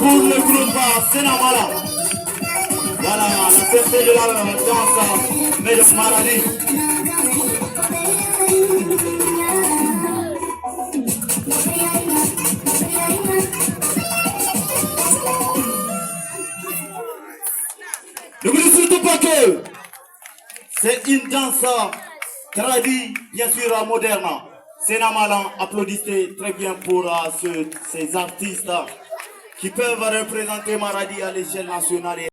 pour le groupe Sénamala. Voilà, la fête de la danse, mais de Maradi. N'oubliez surtout pas que c'est une danse tradie, bien sûr moderne. Sénamala, applaudissez très bien pour ces artistes qui peuvent représenter Maradi à l'échelle nationale.